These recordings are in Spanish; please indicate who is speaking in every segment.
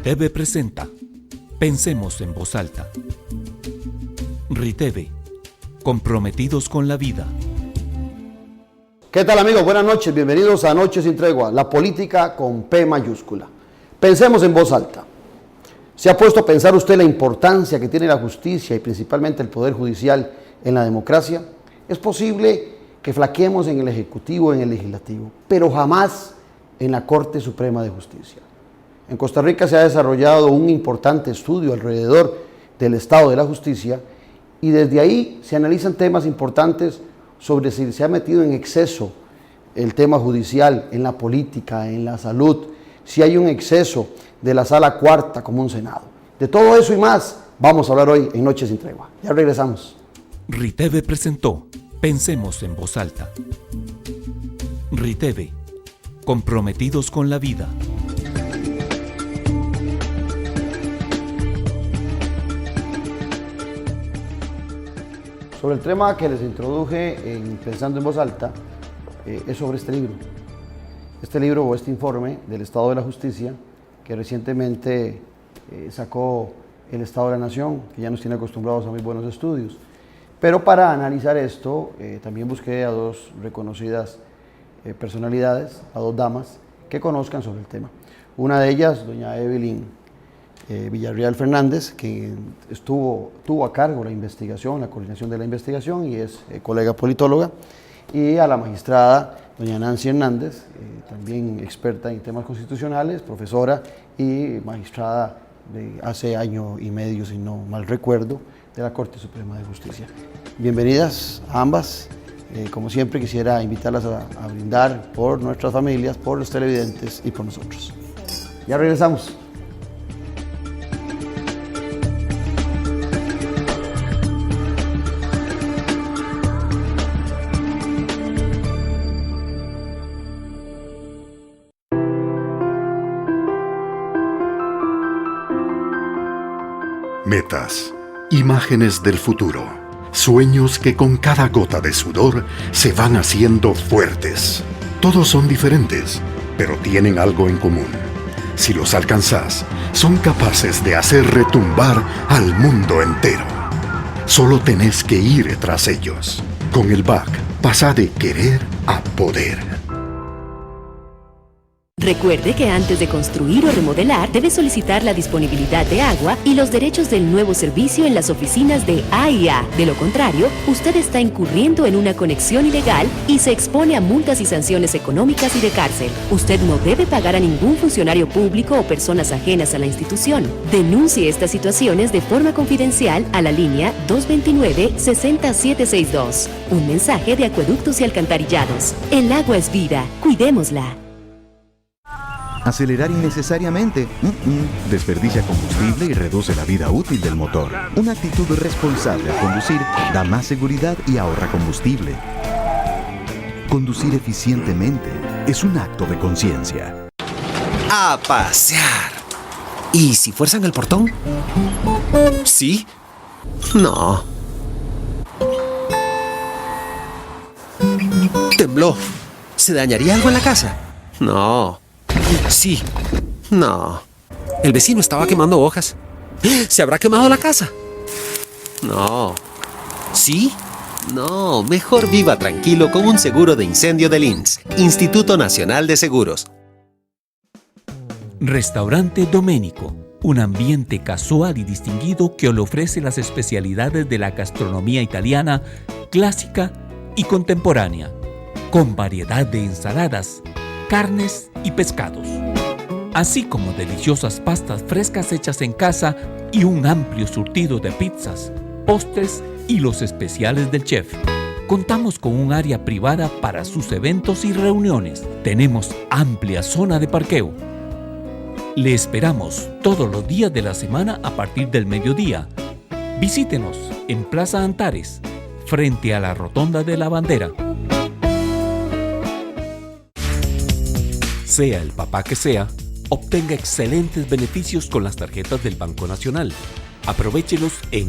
Speaker 1: RITEVE presenta Pensemos en voz alta. RITEVE, comprometidos con la vida.
Speaker 2: ¿Qué tal, amigos? Buenas noches, bienvenidos a Noche sin Tregua, la política con P mayúscula. Pensemos en voz alta. ¿Se ha puesto a pensar usted la importancia que tiene la justicia y principalmente el Poder Judicial en la democracia? Es posible que flaqueemos en el Ejecutivo, en el Legislativo, pero jamás en la Corte Suprema de Justicia. En Costa Rica se ha desarrollado un importante estudio alrededor del estado de la justicia y desde ahí se analizan temas importantes sobre si se ha metido en exceso el tema judicial en la política, en la salud, si hay un exceso de la sala cuarta como un Senado. De todo eso y más vamos a hablar hoy en Noche sin Tregua. Ya regresamos.
Speaker 1: RITEVE presentó Pensemos en voz alta. RITEVE, comprometidos con la vida.
Speaker 2: Sobre el tema que les introduje en Pensando en voz alta, es sobre este libro. Este libro o este informe del Estado de la Justicia que recientemente sacó el Estado de la Nación, que ya nos tiene acostumbrados a muy buenos estudios. Pero para analizar esto, también busqué a dos reconocidas personalidades, a dos damas que conozcan sobre el tema. Una de ellas, doña Evelyn Villarreal Fernández, que tuvo a cargo la investigación, la coordinación de la investigación y es colega politóloga, y a la magistrada doña Nancy Hernández, también experta en temas constitucionales, profesora y magistrada de hace año y medio, si no mal recuerdo, de la Corte Suprema de Justicia. Bienvenidas a ambas. Como siempre quisiera invitarlas a brindar por nuestras familias, por los televidentes y por nosotros. Ya regresamos.
Speaker 3: Metas, imágenes del futuro, sueños que con cada gota de sudor se van haciendo fuertes. Todos son diferentes, pero tienen algo en común. Si los alcanzas, son capaces de hacer retumbar al mundo entero. Solo tenés que ir tras ellos. Con el BAC, pasa de querer a poder.
Speaker 4: Recuerde que antes de construir o remodelar, debe solicitar la disponibilidad de agua y los derechos del nuevo servicio en las oficinas de AIA. De lo contrario, usted está incurriendo en una conexión ilegal y se expone a multas y sanciones económicas y de cárcel. Usted no debe pagar a ningún funcionario público o personas ajenas a la institución. Denuncie estas situaciones de forma confidencial a la línea 229-60762. Un mensaje de Acueductos y Alcantarillados. El agua es vida. Cuidémosla.
Speaker 5: Acelerar innecesariamente desperdicia combustible y reduce la vida útil del motor. Una actitud responsable al conducir da más seguridad y ahorra combustible. Conducir eficientemente es un acto de conciencia.
Speaker 6: A pasear. ¿Y si fuerzan el portón? ¿Sí? No. Tembló. ¿Se dañaría algo en la casa? No. Sí. No. El vecino estaba quemando hojas. ¿Se habrá quemado la casa? No. ¿Sí? No. Mejor viva tranquilo con un seguro de incendio del INS, Instituto Nacional de Seguros.
Speaker 1: Restaurante Doménico, un ambiente casual y distinguido que le ofrece las especialidades de la gastronomía italiana, clásica y contemporánea, con variedad de ensaladas, carnes y pescados, así como deliciosas pastas frescas hechas en casa y un amplio surtido de pizzas, postres y los especiales del chef. Contamos con un área privada para sus eventos y reuniones. Tenemos amplia zona de parqueo. Le esperamos todos los días de la semana a partir del mediodía. Visítenos en Plaza Antares, frente a la Rotonda de la Bandera. Sea el papá que sea, obtenga excelentes beneficios con las tarjetas del Banco Nacional. Aprovéchelos en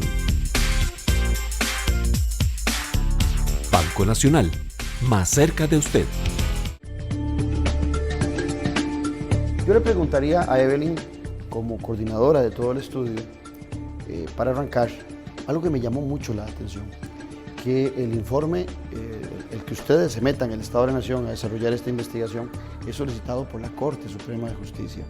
Speaker 1: Banco Nacional, más cerca de usted.
Speaker 2: Yo le preguntaría a Evelyn como coordinadora de todo el estudio, para arrancar, algo que me llamó mucho la atención, que el informe, el que ustedes se metan, el Estado de la Nación, a desarrollar esta investigación, es solicitado por la Corte Suprema de Justicia.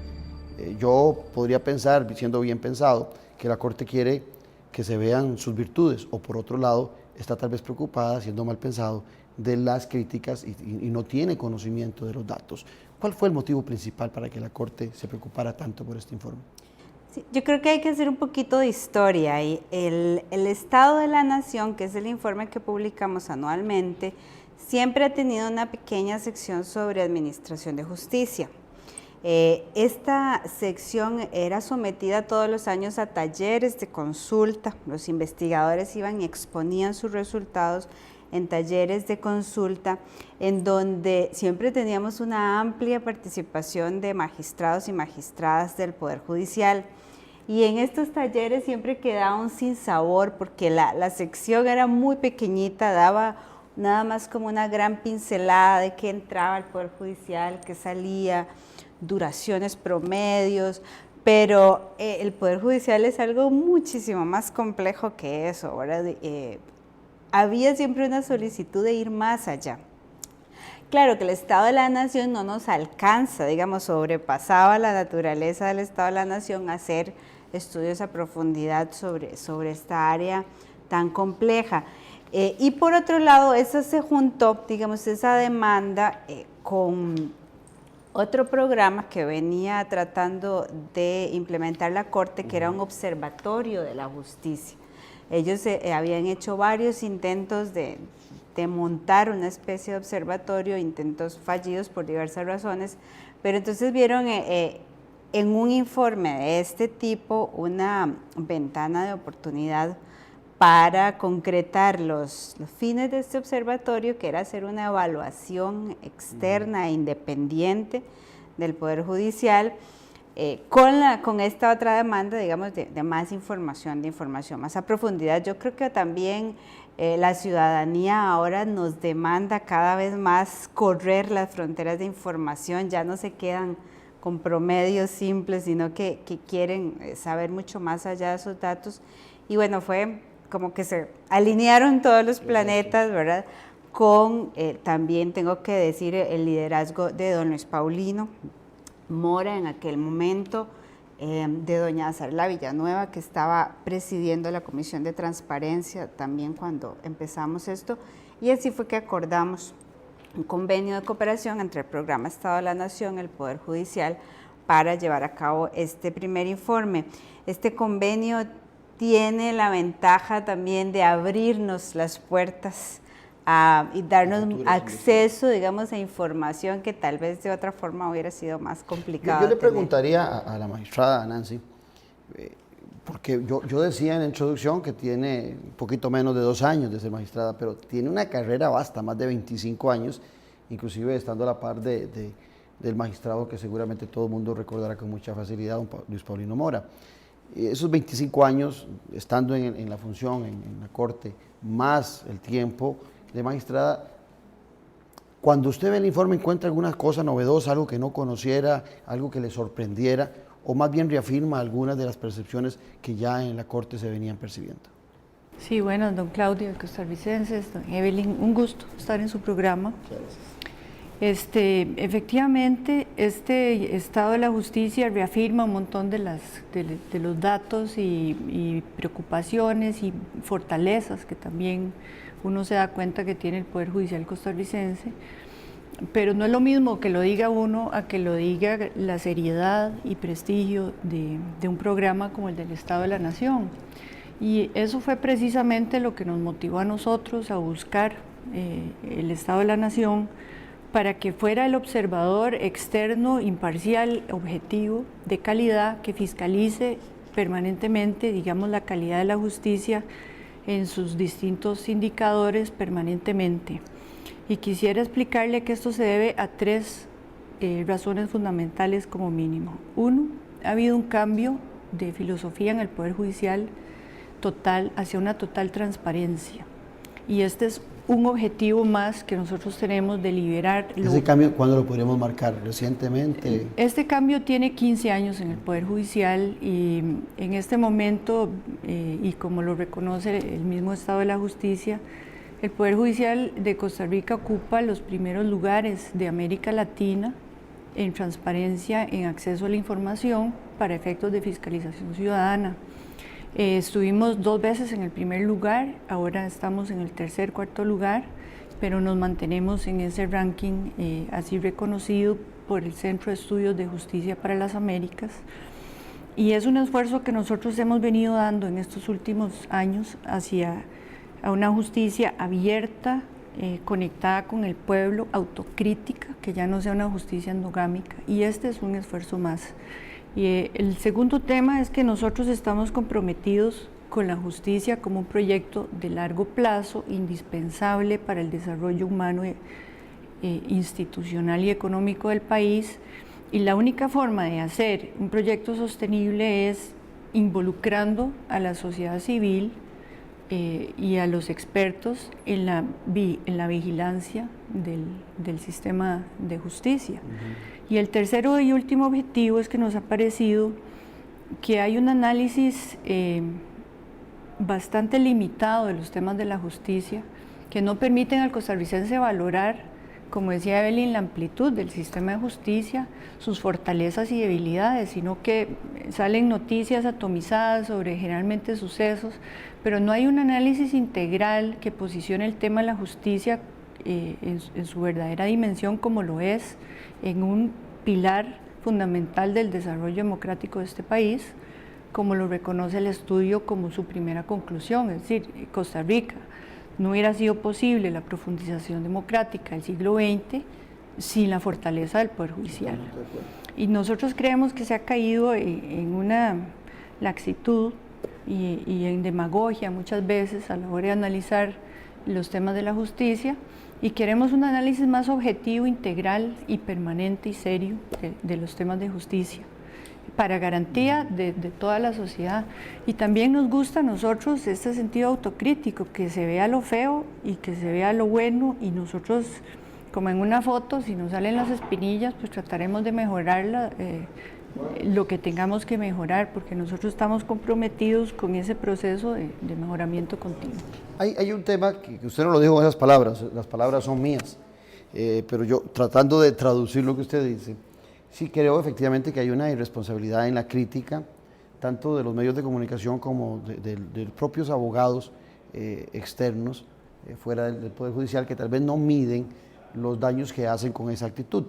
Speaker 2: Yo podría pensar, siendo bien pensado, que la Corte quiere que se vean sus virtudes, o por otro lado, está tal vez preocupada, siendo mal pensado, de las críticas y no tiene conocimiento de los datos. ¿Cuál fue el motivo principal para que la Corte se preocupara tanto por este informe?
Speaker 7: Sí, yo creo que hay que hacer un poquito de historia. Y el Estado de la Nación, que es el informe que publicamos anualmente, siempre ha tenido una pequeña sección sobre administración de justicia. Esta sección era sometida todos los años a talleres de consulta. Los investigadores iban y exponían sus resultados en talleres de consulta, en donde siempre teníamos una amplia participación de magistrados y magistradas del Poder Judicial. Y en estos talleres siempre quedaba un sinsabor, porque la sección era muy pequeñita, daba nada más como una gran pincelada de qué entraba al Poder Judicial, qué salía, duraciones promedios, pero el Poder Judicial es algo muchísimo más complejo que eso, ¿verdad? Había siempre una solicitud de ir más allá. Claro que el Estado de la Nación no nos alcanza, digamos, sobrepasaba la naturaleza del Estado de la Nación hacer estudios a profundidad sobre esta área tan compleja. Y por otro lado, eso se juntó, digamos, esa demanda con otro programa que venía tratando de implementar la Corte, que era un observatorio de la justicia. Ellos habían hecho varios intentos de montar una especie de observatorio, intentos fallidos por diversas razones, pero entonces vieron en un informe de este tipo una ventana de oportunidad para concretar los fines de este observatorio, que era hacer una evaluación externa e independiente del Poder Judicial, con esta otra demanda, digamos, de más información, de información más a profundidad. Yo creo que también la ciudadanía ahora nos demanda cada vez más correr las fronteras de información, ya no se quedan con promedios simples, sino que quieren saber mucho más allá de esos datos. Y bueno, fue como que se alinearon todos los planetas, ¿verdad? Con también, tengo que decir, el liderazgo de don Luis Paulino Mora en aquel momento, de doña Azarla Villanueva, que estaba presidiendo la Comisión de Transparencia también cuando empezamos esto, y así fue que acordamos un convenio de cooperación entre el Programa Estado de la Nación y el Poder Judicial para llevar a cabo este primer informe. Este convenio tiene la ventaja también de abrirnos las puertas y darnos acceso, digamos, a información que tal vez de otra forma hubiera sido más complicado.
Speaker 2: Yo le preguntaría a la magistrada Nancy, porque yo decía en la introducción que tiene un poquito menos de 2 años de ser magistrada, pero tiene una carrera vasta, más de 25 años, inclusive estando a la par del magistrado que seguramente todo el mundo recordará con mucha facilidad, don Luis Paulino Mora. Esos 25 años, estando en la función, en la Corte, más el tiempo de magistrada, cuando usted ve el informe, ¿encuentra alguna cosa novedosa, algo que no conociera, algo que le sorprendiera, o más bien reafirma algunas de las percepciones que ya en la Corte se venían percibiendo?
Speaker 8: Sí, bueno, don Claudio, costarricenses, don Evelyn, un gusto estar en su programa. Efectivamente, este Estado de la Justicia reafirma un montón de los datos y preocupaciones y fortalezas que también uno se da cuenta que tiene el Poder Judicial costarricense, pero no es lo mismo que lo diga uno a que lo diga la seriedad y prestigio de un programa como el del Estado de la Nación. Y eso fue precisamente lo que nos motivó a nosotros a buscar el Estado de la Nación, para que fuera el observador externo, imparcial, objetivo, de calidad, que fiscalice permanentemente, digamos, la calidad de la justicia en sus distintos indicadores permanentemente. Y quisiera explicarle que esto se debe a 3 razones fundamentales como mínimo. 1, ha habido un cambio de filosofía en el Poder Judicial total, hacia una total transparencia. Y este es un objetivo más que nosotros tenemos de liberar.
Speaker 2: ¿Ese cambio cuándo lo podríamos marcar? ¿Recientemente?
Speaker 8: Este cambio tiene 15 años en el Poder Judicial y en este momento, y como lo reconoce el mismo Estado de la Justicia, el Poder Judicial de Costa Rica ocupa los primeros lugares de América Latina en transparencia, en acceso a la información para efectos de fiscalización ciudadana. Estuvimos 2 veces en el primer lugar, ahora estamos en el tercer, cuarto lugar, pero nos mantenemos en ese ranking así reconocido por el Centro de Estudios de Justicia para las Américas. Y es un esfuerzo que nosotros hemos venido dando en estos últimos años hacia una justicia abierta, conectada con el pueblo, autocrítica, que ya no sea una justicia endogámica. Y este es un esfuerzo más. Y el segundo tema es que nosotros estamos comprometidos con la justicia como un proyecto de largo plazo, indispensable para el desarrollo humano, institucional y económico del país. Y la única forma de hacer un proyecto sostenible es involucrando a la sociedad civil y a los expertos en la vigilancia del sistema de justicia. Y el tercero y último objetivo es que nos ha parecido que hay un análisis bastante limitado de los temas de la justicia que no permiten al costarricense valorar, como decía Evelyn, la amplitud del sistema de justicia, sus fortalezas y debilidades, sino que salen noticias atomizadas sobre generalmente sucesos, pero no hay un análisis integral que posicione el tema de la justicia en su verdadera dimensión, como lo es en un pilar fundamental del desarrollo democrático de este país, como lo reconoce el estudio como su primera conclusión, es decir, Costa Rica no hubiera sido posible la profundización democrática del siglo XX sin la fortaleza del Poder Judicial. Y nosotros creemos que se ha caído en una laxitud y en demagogia muchas veces a la hora de analizar los temas de la justicia, y queremos un análisis más objetivo, integral y permanente y serio de los temas de justicia, para garantía de toda la sociedad. Y también nos gusta a nosotros este sentido autocrítico, que se vea lo feo y que se vea lo bueno, y nosotros, como en una foto, si nos salen las espinillas, pues trataremos de mejorarla, lo que tengamos que mejorar, porque nosotros estamos comprometidos con ese proceso de mejoramiento continuo.
Speaker 2: Hay un tema que usted no lo dijo con esas palabras, las palabras son mías, pero yo tratando de traducir lo que usted dice, sí creo efectivamente que hay una irresponsabilidad en la crítica, tanto de los medios de comunicación como de propios abogados externos, fuera del Poder Judicial, que tal vez no miden los daños que hacen con esa actitud.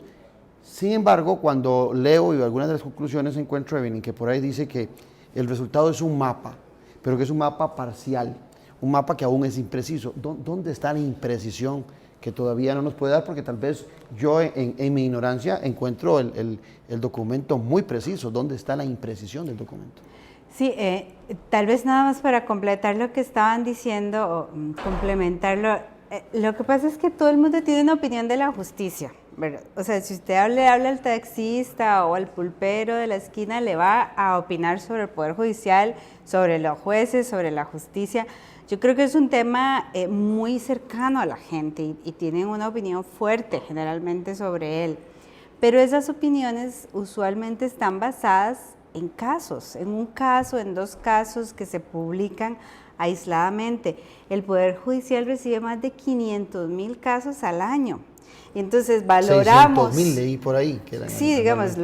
Speaker 2: Sin embargo, cuando leo y algunas de las conclusiones encuentro, Evelyn, que por ahí dice que el resultado es un mapa, pero que es un mapa parcial, un mapa que aún es impreciso. ¿Dónde está la imprecisión que todavía no nos puede dar? Porque tal vez yo en mi ignorancia encuentro el documento muy preciso. ¿Dónde está la imprecisión del documento?
Speaker 7: Sí, tal vez nada más para completar lo que estaban diciendo o complementarlo. Lo que pasa es que todo el mundo tiene una opinión de la justicia, ¿verdad? O sea, si usted le habla al taxista o al pulpero de la esquina, le va a opinar sobre el Poder Judicial, sobre los jueces, sobre la justicia. Yo creo que es un tema muy cercano a la gente y tienen una opinión fuerte generalmente sobre él. Pero esas opiniones usualmente están basadas en casos, en un caso, en 2 casos que se publican aisladamente. El Poder Judicial recibe más de 500,000 casos al año. Y entonces valoramos...
Speaker 2: 600,000 leí por ahí. Que eran
Speaker 7: sí, digamos,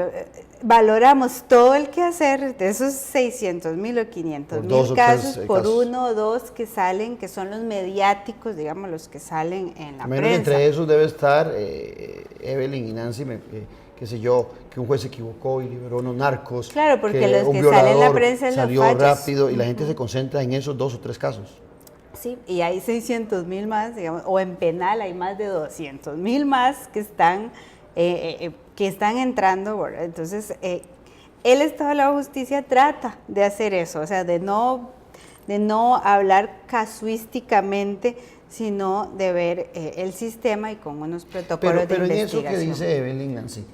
Speaker 7: valoramos todo el quehacer de esos 600,000 o 500,000 casos por 1 o 2 que salen, que son los mediáticos, digamos, los que salen en la prensa.
Speaker 2: Entre esos debe estar, Evelyn y Nancy, qué sé yo, que un juez se equivocó y liberó unos narcos.
Speaker 7: Claro, porque los que salen en la prensa es
Speaker 2: salió
Speaker 7: los fallos.
Speaker 2: rápido y la gente se concentra en esos 2 o 3 casos.
Speaker 7: Sí, y hay 600,000 más, digamos, o en penal hay más de 200,000 más que están entrando. ¿Verdad? Entonces, el Estado de la Justicia trata de hacer eso, o sea, de no hablar casuísticamente, sino de ver el sistema y con unos protocolos de investigación.
Speaker 2: Pero en eso que dice Evelyn, Nancy,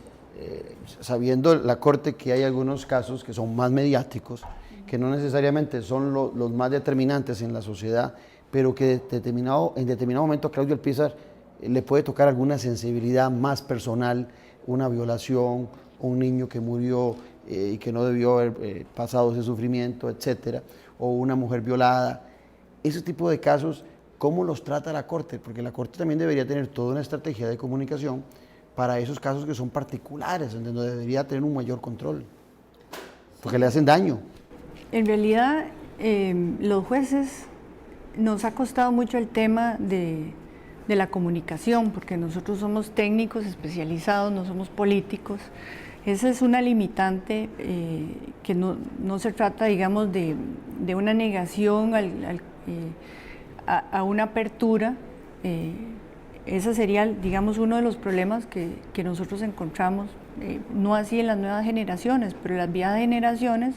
Speaker 2: sabiendo la Corte que hay algunos casos que son más mediáticos, que no necesariamente son los más determinantes en la sociedad, pero que en determinado momento a Claudio Alpizar le puede tocar alguna sensibilidad más personal, una violación, un niño que murió y que no debió haber pasado ese sufrimiento, etcétera, o una mujer violada. Ese tipo de casos, ¿cómo los trata la Corte? Porque la Corte también debería tener toda una estrategia de comunicación para esos casos que son particulares, donde debería tener un mayor control, porque le hacen daño.
Speaker 8: En realidad, los jueces nos ha costado mucho el tema de la comunicación, porque nosotros somos técnicos especializados, no somos políticos. Esa es una limitante que no se trata, digamos, de una negación a una apertura. Ese sería, digamos, uno de los problemas que nosotros encontramos, no así en las nuevas generaciones, pero en las viejas generaciones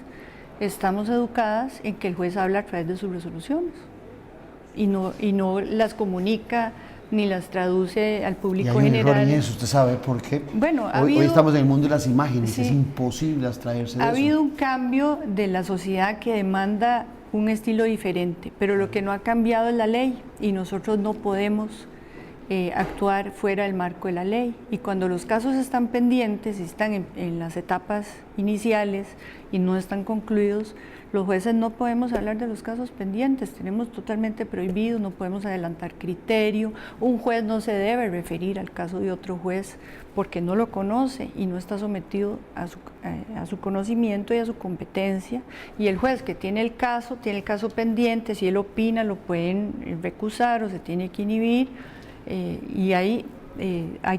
Speaker 8: estamos educadas en que el juez habla a través de sus resoluciones y no las comunica ni las traduce al público
Speaker 2: y hay un
Speaker 8: general.
Speaker 2: Error en eso, usted sabe por qué.
Speaker 8: Bueno,
Speaker 2: hoy estamos en el mundo de las imágenes,
Speaker 8: sí,
Speaker 2: es imposible abstraerse de eso.
Speaker 8: Ha habido un cambio de la sociedad que demanda un estilo diferente, pero lo que no ha cambiado es la ley y nosotros no podemos actuar fuera del marco de la ley. Y cuando los casos están pendientes y están en las etapas iniciales y no están concluidos, los jueces no podemos hablar de los casos pendientes, tenemos totalmente prohibido, no podemos adelantar criterio, un juez no se debe referir al caso de otro juez porque no lo conoce y no está sometido a su conocimiento y a su competencia, y el juez que tiene el caso pendiente, si él opina lo pueden recusar o se tiene que inhibir, y hay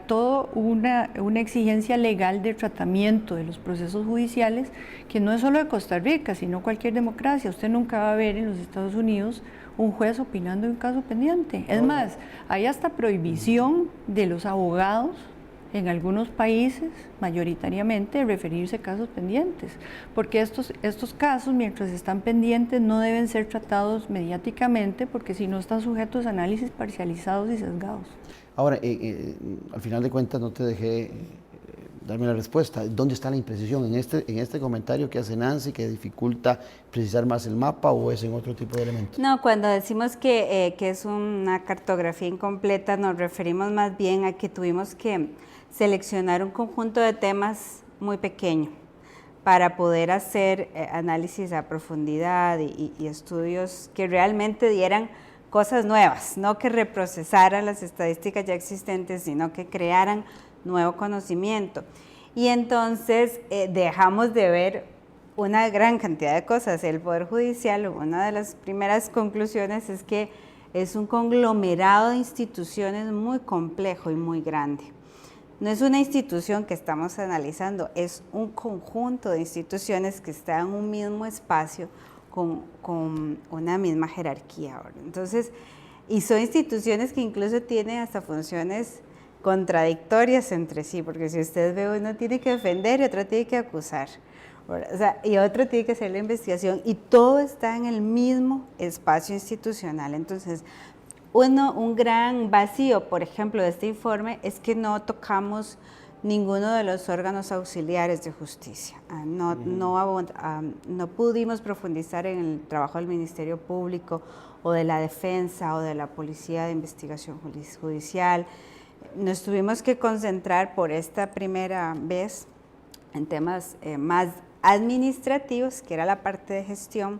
Speaker 8: toda una exigencia legal de tratamiento de los procesos judiciales que no es solo de Costa Rica, sino cualquier democracia. Usted nunca va a ver en los Estados Unidos un juez opinando en un caso pendiente. Es más, hay hasta prohibición de los abogados en algunos países, mayoritariamente, de referirse a casos pendientes, porque estos casos, mientras están pendientes, no deben ser tratados mediáticamente, porque si no están sujetos a análisis parcializados y sesgados.
Speaker 2: Ahora, al final de cuentas no te dejé darme la respuesta. ¿Dónde está la imprecisión? ¿En este comentario que hace Nancy, que dificulta precisar más el mapa, o es en otro tipo de elementos?
Speaker 7: No, cuando decimos que es una cartografía incompleta, nos referimos más bien a que tuvimos que seleccionar un conjunto de temas muy pequeño para poder hacer análisis a profundidad y estudios que realmente dieran cosas nuevas, no que reprocesaran las estadísticas ya existentes, sino que crearan nuevo conocimiento. Y entonces dejamos de ver una gran cantidad de cosas. El Poder Judicial, una de las primeras conclusiones es que es un conglomerado de instituciones muy complejo y muy grande. No es una institución que estamos analizando, es un conjunto de instituciones que están en un mismo espacio con una misma jerarquía. Entonces, y son instituciones que incluso tienen hasta funciones contradictorias entre sí, porque si usted ve, uno tiene que defender y otro tiene que acusar, o sea, y otro tiene que hacer la investigación, y todo está en el mismo espacio institucional. Entonces, un gran vacío, por ejemplo, de este informe es que no tocamos ninguno de los órganos auxiliares de justicia. No pudimos profundizar en el trabajo del Ministerio Público o de la Defensa o de la Policía de Investigación Judicial. Nos tuvimos que concentrar por esta primera vez en temas más administrativos, que era la parte de gestión,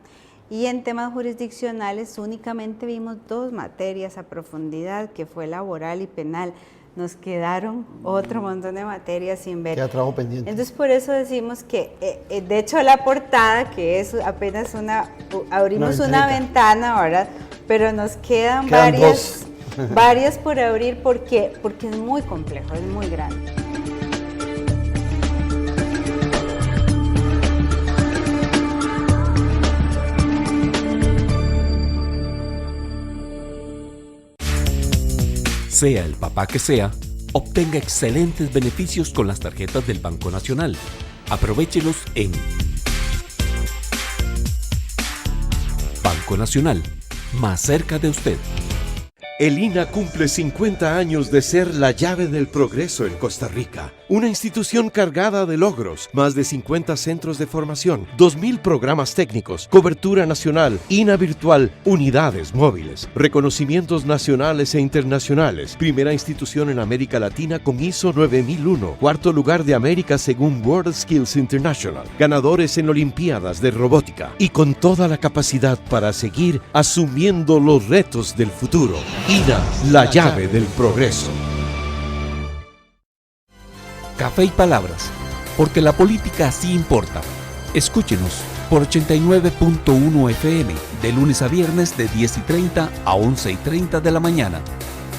Speaker 7: y en temas jurisdiccionales únicamente vimos 2 materias a profundidad, que fue laboral y penal. Nos quedaron otro montón de materias sin ver.
Speaker 2: Queda trabajo pendiente.
Speaker 7: Entonces, por eso decimos que, de hecho, la portada, que es apenas abrimos una ventana, ¿verdad? Pero nos quedan varias por abrir porque es muy complejo, es muy grande.
Speaker 1: Sea el papá que sea, obtenga excelentes beneficios con las tarjetas del Banco Nacional. Aprovéchelos en Banco Nacional, más cerca de usted.
Speaker 9: El INAH cumple 50 años de ser la llave del progreso en Costa Rica. Una institución cargada de logros, más de 50 centros de formación, 2.000 programas técnicos, cobertura nacional, INA virtual, unidades móviles, reconocimientos nacionales e internacionales, primera institución en América Latina con ISO 9001, cuarto lugar de América según World Skills International, ganadores en Olimpiadas de Robótica y con toda la capacidad para seguir asumiendo los retos del futuro. INA, la llave del progreso.
Speaker 1: Café y Palabras, porque la política sí importa. Escúchenos por 89.1 FM, de lunes a viernes de 10:30 a 11:30 de la mañana.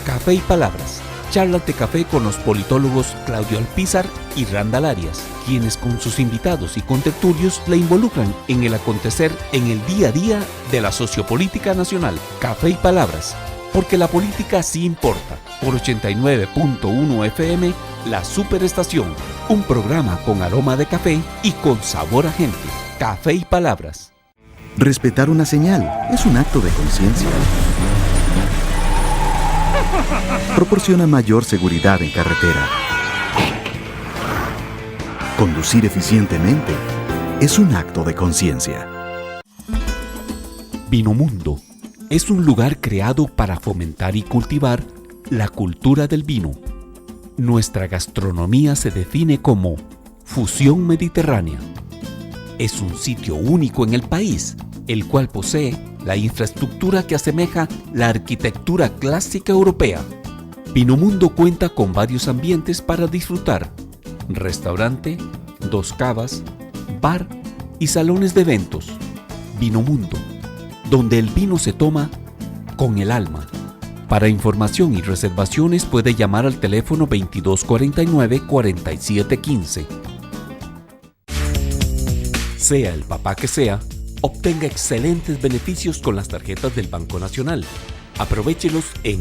Speaker 1: Café y Palabras, charlas de café con los politólogos Claudio Alpizar y Randall Arias, quienes con sus invitados y contertulios la involucran en el acontecer en el día a día de la sociopolítica nacional. Café y Palabras, porque la política sí importa. Por 89.1 FM, La Superestación, un programa con aroma de café y con sabor a gente. Café y Palabras.
Speaker 5: Respetar una señal es un acto de conciencia. Proporciona mayor seguridad en carretera. Conducir eficientemente es un acto de conciencia.
Speaker 1: Vinomundo es un lugar creado para fomentar y cultivar la cultura del vino. Nuestra gastronomía se define como fusión mediterránea. Es un sitio único en el país, el cual posee la infraestructura que asemeja la arquitectura clásica europea. Vinomundo cuenta con varios ambientes para disfrutar: restaurante, 2 cavas, bar y salones de eventos. Vinomundo, donde el vino se toma con el alma. Para información y reservaciones puede llamar al teléfono 2249-4715. Sea el papá que sea, obtenga excelentes beneficios con las tarjetas del Banco Nacional. Aprovéchelos en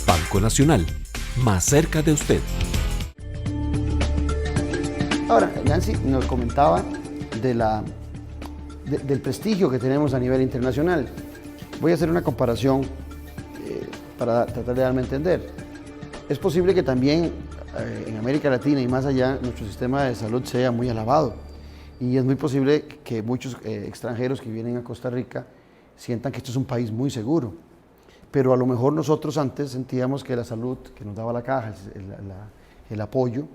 Speaker 1: Banco Nacional, más cerca de usted.
Speaker 2: Ahora, Nancy nos comentaba del prestigio que tenemos a nivel internacional. Voy a hacer una comparación para tratar de darme a entender. Es posible que también en América Latina y más allá nuestro sistema de salud sea muy alabado, y es muy posible que muchos extranjeros que vienen a Costa Rica sientan que esto es un país muy seguro, pero a lo mejor nosotros antes sentíamos que la salud que nos daba la caja, el apoyo,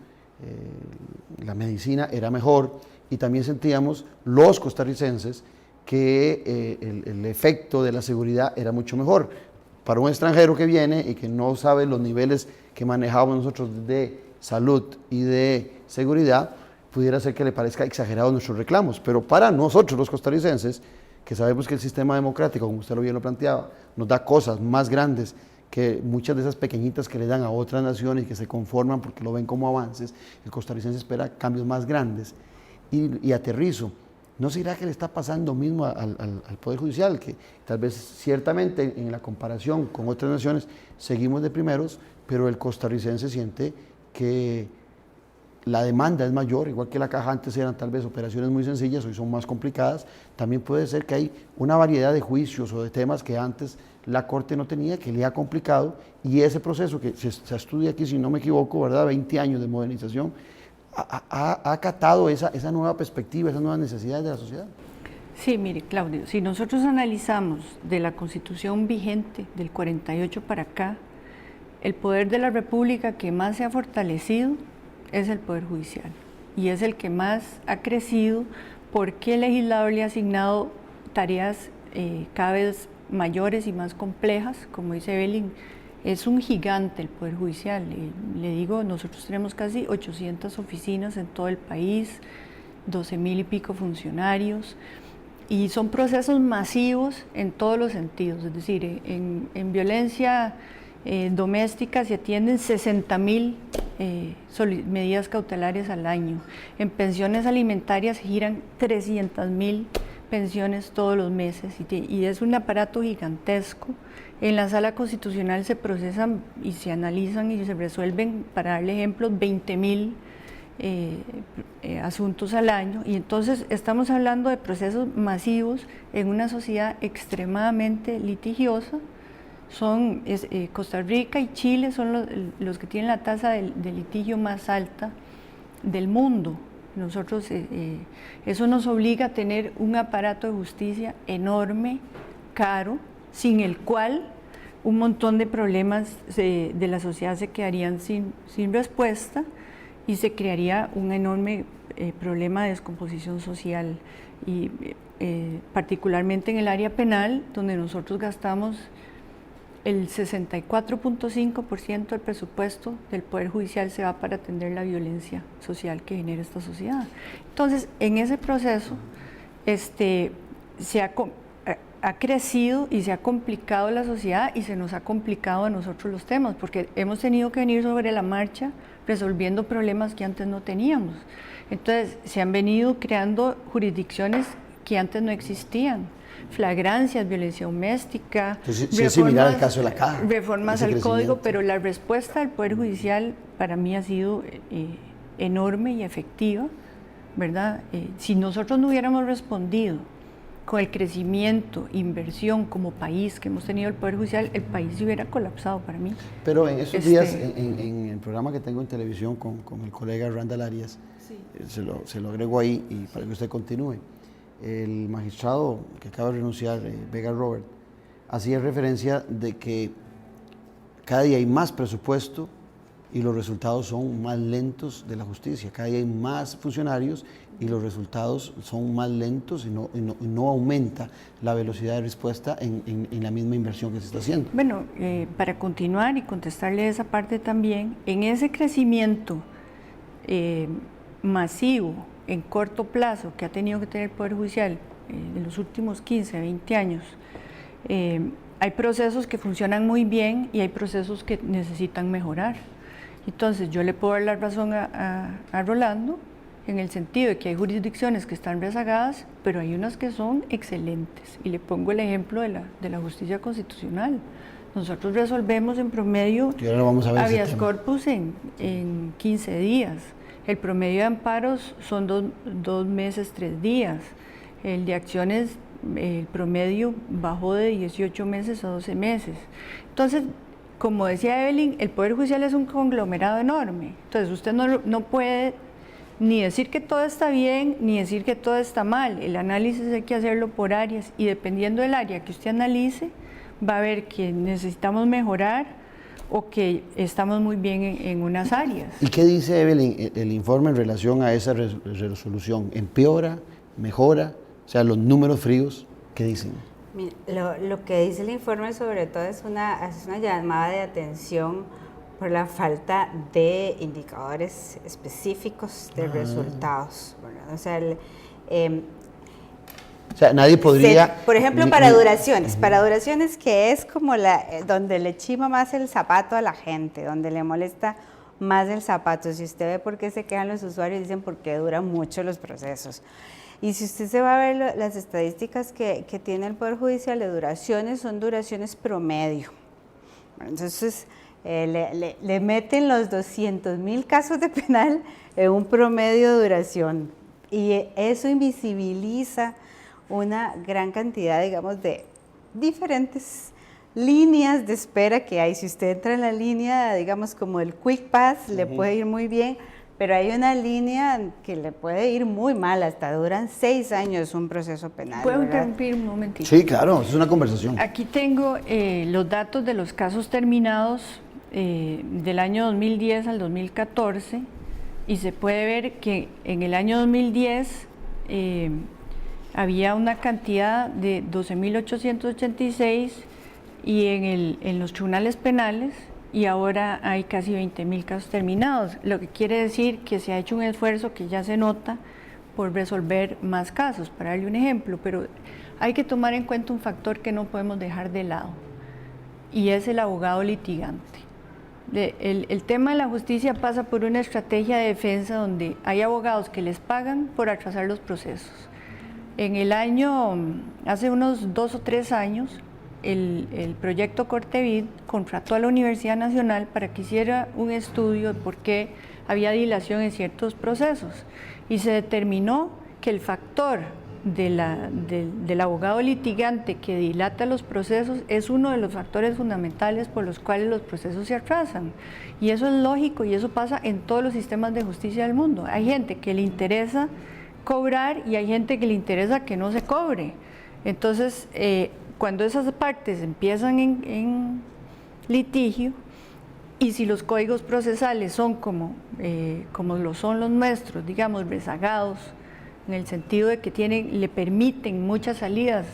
Speaker 2: la medicina era mejor, y también sentíamos los costarricenses que el efecto de la seguridad era mucho mejor. Para un extranjero que viene y que no sabe los niveles que manejábamos nosotros de salud y de seguridad, pudiera ser que le parezca exagerado nuestros reclamos, pero para nosotros los costarricenses, que sabemos que el sistema democrático, como usted bien lo planteaba, nos da cosas más grandes que muchas de esas pequeñitas que le dan a otras naciones y que se conforman porque lo ven como avances, el costarricense espera cambios más grandes. Y aterrizo, ¿no será que le está pasando lo mismo al Poder Judicial? Que tal vez ciertamente en la comparación con otras naciones seguimos de primeros, pero el costarricense siente que la demanda es mayor, igual que la caja antes eran tal vez operaciones muy sencillas, hoy son más complicadas. También puede ser que hay una variedad de juicios o de temas que antes la Corte no tenía, que le ha complicado, y ese proceso que se estudia aquí, si no me equivoco, ¿verdad? 20 años de modernización, ha acatado esa nueva perspectiva, esas nuevas necesidades de la sociedad.
Speaker 8: Sí, mire, Claudio, si nosotros analizamos de la Constitución vigente del 48 para acá, el poder de la República que más se ha fortalecido es el Poder Judicial, y es el que más ha crecido porque el legislador le ha asignado tareas cada vez mayores y más complejas. Como dice Evelyn, es un gigante el Poder Judicial. Le digo, nosotros tenemos casi 800 oficinas en todo el país, 12,000 y pico funcionarios, y son procesos masivos en todos los sentidos. Es decir, en violencia doméstica se atienden 60,000 medidas cautelarias al año. En pensiones alimentarias giran 300,000 pensiones todos los meses, y es un aparato gigantesco. En la Sala Constitucional se procesan y se analizan y se resuelven, para darle ejemplos, 20,000 asuntos al año, y entonces estamos hablando de procesos masivos en una sociedad extremadamente litigiosa, Costa Rica y Chile son los que tienen la tasa de litigio más alta del mundo. Nosotros, eso nos obliga a tener un aparato de justicia enorme, caro, sin el cual un montón de problemas de la sociedad se quedarían sin respuesta y se crearía un enorme problema de descomposición social, y particularmente en el área penal, donde nosotros gastamos el 64.5% del presupuesto del Poder Judicial se va para atender la violencia social que genera esta sociedad. Entonces, en ese proceso ha crecido y se ha complicado la sociedad y se nos ha complicado a nosotros los temas, porque hemos tenido que venir sobre la marcha resolviendo problemas que antes no teníamos. Entonces, se han venido creando jurisdicciones que antes no existían. Flagrancias, violencia doméstica,
Speaker 2: similar al caso de la Caja,
Speaker 8: reformas al código, pero la respuesta del Poder Judicial para mí ha sido enorme y efectiva, ¿verdad? Si nosotros no hubiéramos respondido con el crecimiento, inversión como país que hemos tenido el Poder Judicial, el país se hubiera colapsado para mí.
Speaker 2: Pero en esos días, en el programa que tengo en televisión con el colega Randall Arias, sí, se lo agrego ahí y para que usted continúe. El magistrado que acaba de renunciar, Vega Robert, hacía referencia de que cada día hay más presupuesto y los resultados son más lentos de la justicia. Cada día hay más funcionarios y los resultados son más lentos y no aumenta la velocidad de respuesta en la misma inversión que se está haciendo.
Speaker 8: Bueno, para continuar y contestarle esa parte también, en ese crecimiento masivo en corto plazo que ha tenido que tener el Poder Judicial en los últimos 15, 20 años, hay procesos que funcionan muy bien y hay procesos que necesitan mejorar. Entonces yo le puedo dar la razón a Rolando en el sentido de que hay jurisdicciones que están rezagadas, pero hay unas que son excelentes. Y le pongo el ejemplo de la justicia constitucional. Nosotros resolvemos en promedio habeas corpus en 15 días. El promedio de amparos son 2 meses, 3 días. El de acciones, el promedio bajó de 18 meses a 12 meses. Entonces, como decía Evelyn, el Poder Judicial es un conglomerado enorme. Entonces, usted no puede ni decir que todo está bien, ni decir que todo está mal. El análisis hay que hacerlo por áreas y dependiendo del área que usted analice, va a ver que necesitamos mejorar o que estamos muy bien en unas áreas.
Speaker 2: ¿Y qué dice Evelyn el informe en relación a esa resolución? ¿Empeora? ¿Mejora? O sea, los números fríos, ¿qué dicen?
Speaker 7: Mira, lo que dice el informe sobre todo es una llamada de atención por la falta de indicadores específicos de resultados, ¿verdad?
Speaker 2: O sea, nadie podría...
Speaker 7: por ejemplo, para duraciones que es como donde le chima más el zapato a la gente, donde le molesta más el zapato. Si usted ve por qué se quejan los usuarios, dicen porque duran mucho los procesos. Y si usted se va a ver las estadísticas que tiene el Poder Judicial de duraciones, son duraciones promedio. Entonces, le meten los 200,000 casos de penal en un promedio de duración. Y eso invisibiliza una gran cantidad, digamos, de diferentes líneas de espera que hay. Si usted entra en la línea, digamos, como el Quick Pass, le puede ir muy bien, pero hay una línea que le puede ir muy mal, hasta duran 6 años un proceso penal.
Speaker 8: ¿Puedo interrumpir un momentito?
Speaker 2: Sí, claro, es una conversación.
Speaker 8: Aquí tengo los datos de los casos terminados del año 2010 al 2014 y se puede ver que en el año 2010 había una cantidad de 12.886 y en los tribunales penales y ahora hay casi 20.000 casos terminados, lo que quiere decir que se ha hecho un esfuerzo que ya se nota por resolver más casos, para darle un ejemplo, pero hay que tomar en cuenta un factor que no podemos dejar de lado y es el abogado litigante. El tema de la justicia pasa por una estrategia de defensa donde hay abogados que les pagan por atrasar los procesos. Hace unos 2 o 3 años, el proyecto Cortevid contrató a la Universidad Nacional para que hiciera un estudio de por qué había dilación en ciertos procesos y se determinó que el factor del abogado litigante que dilata los procesos es uno de los factores fundamentales por los cuales los procesos se atrasan. Y eso es lógico y eso pasa en todos los sistemas de justicia del mundo. Hay gente que le interesa cobrar y hay gente que le interesa que no se cobre. Entonces, cuando esas partes empiezan en litigio, y si los códigos procesales son como lo son los nuestros, digamos, rezagados, en el sentido de que le permiten muchas salidas